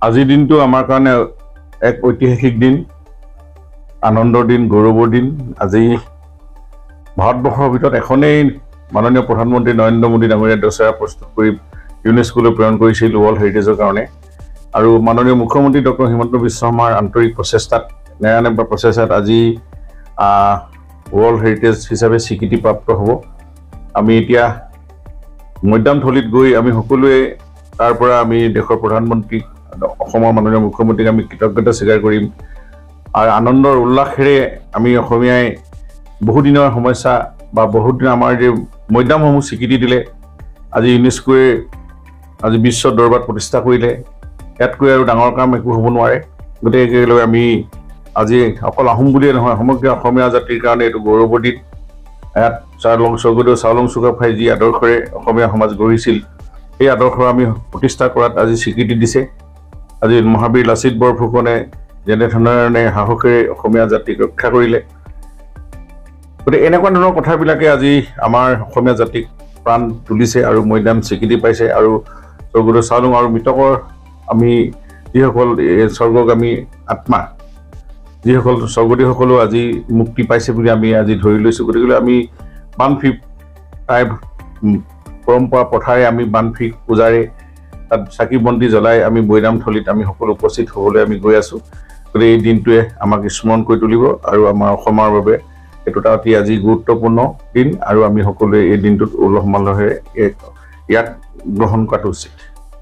আজিৰ দিনটো আমাৰ কাৰণে এক ঐতিহাসিক দিন, আনন্দৰ দিন, গৌৰৱৰ দিন। আজি ভাৰতবৰ্ষৰ ভিতৰত এখনেই মাননীয় প্ৰধানমন্ত্ৰী নৰেন্দ্ৰ মোদী ডাঙৰীয়াই দচেৰা প্ৰস্তুত কৰি ইউনেস্কোলৈ প্ৰেৰণ কৰিছিল ৱৰ্ল্ড হেৰিটেজৰ কাৰণে। আৰু মাননীয় মুখ্যমন্ত্ৰী ডক্টৰ হিমন্ত বিশ্ব শৰ্মাৰ আন্তৰিক প্ৰচেষ্টাত নেৰানেপেৰা প্ৰচেষ্টাত আজি ৱৰ্ল্ড হেৰিটেজ হিচাপে স্বীকৃতিপ্ৰাপ্ত হ'ব। আমি এতিয়া মৈদামথলীত গৈ আমি সকলোৱে তাৰ পৰা আমি দেশৰ প্ৰধানমন্ত্ৰী অসমৰ মাননীয় মুখ্যমন্ত্ৰীক আমি কৃতজ্ঞতা স্বীকাৰ কৰিম আৰু আনন্দৰ উল্লাসেৰে আমি অসমীয়াই বহুদিনৰ সমস্যা বা বহুদিন আমাৰ যে মৈদামসমূহ স্বীকৃতি দিলে, আজি ইউনেস্কোৱে আজি বিশ্ব দৰবাৰত প্ৰতিষ্ঠা কৰিলে। ইয়াতকৈ আৰু ডাঙৰ কাম একো হ'ব নোৱাৰে। গতিকে আমি আজি অকল আহোম বুলিয়ে নহয়, সমগ্ৰ অসমীয়া জাতিৰ কাৰণে এইটো গৌৰৱৰ দিন। ইয়াত স্বৰ্গদেউ চাওলুং চুকাফাই যি আদৰ্শৰে অসমীয়া সমাজ গঢ়িছিল, সেই আদৰ্শ আমি প্ৰতিষ্ঠা কৰাত আজি স্বীকৃতি দিছে। আজি মহাবীৰ লাচিত বৰফুকনে যেনেধৰণে সাহসেৰে অসমীয়া জাতিক ৰক্ষা কৰিলে, গতিকে এনেকুৱা ধৰণৰ কথাবিলাকে আজি আমাৰ অসমীয়া জাতিক প্ৰাণ তুলিছে আৰু মৈদাম স্বীকৃতি পাইছে। আৰু স্বৰ্গদেউ চাওলুং আৰু মৃতকৰ আমি যিসকল স্বৰ্গগামী আত্মা, যিসকল স্বৰ্গদেউসকলেও আজি মুক্তি পাইছে বুলি আমি আজি ধৰি লৈছোঁ। গতিকে আমি বানফি টাইপ পৰম্পৰা প্ৰথাৰে আমি বানফি পূজাৰে তাত চাকি বন্তি জ্বলাই আমি মৈদামথলীত আমি সকলো উপস্থিত হ'বলৈ আমি গৈ আছোঁ। গতিকে এই দিনটোৱে আমাক স্মৰণ কৰি তুলিব আৰু আমাৰ অসমৰ বাবে এইটো এটা অতি আজি গুৰুত্বপূৰ্ণ দিন আৰু আমি সকলোৱে এই দিনটোত উলহ মালহেৰে ইয়াক গ্ৰহণ কৰাটো উচিত।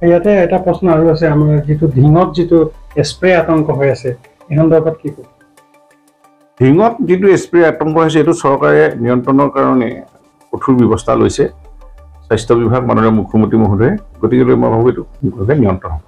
ইয়াতে এটা প্ৰশ্ন আৰু আছে, আমাৰ যিটো ঢিঙত যিটো স্প্ৰে আতংক হৈ আছে, এই সন্দৰ্ভত কি ক'ব? ঢিঙত যিটো স্প্ৰে আতংক হৈছে, এইটো চৰকাৰে নিয়ন্ত্ৰণৰ কাৰণে কঠোৰ ব্যৱস্থা লৈছে, স্বাস্থ্য বিভাগ, মাননীয় মুখ্যমন্ত্ৰী মহোদয়ে। গতিকে মই ভাবোঁ এইটো নিয়ন্ত্ৰণ হ'ব।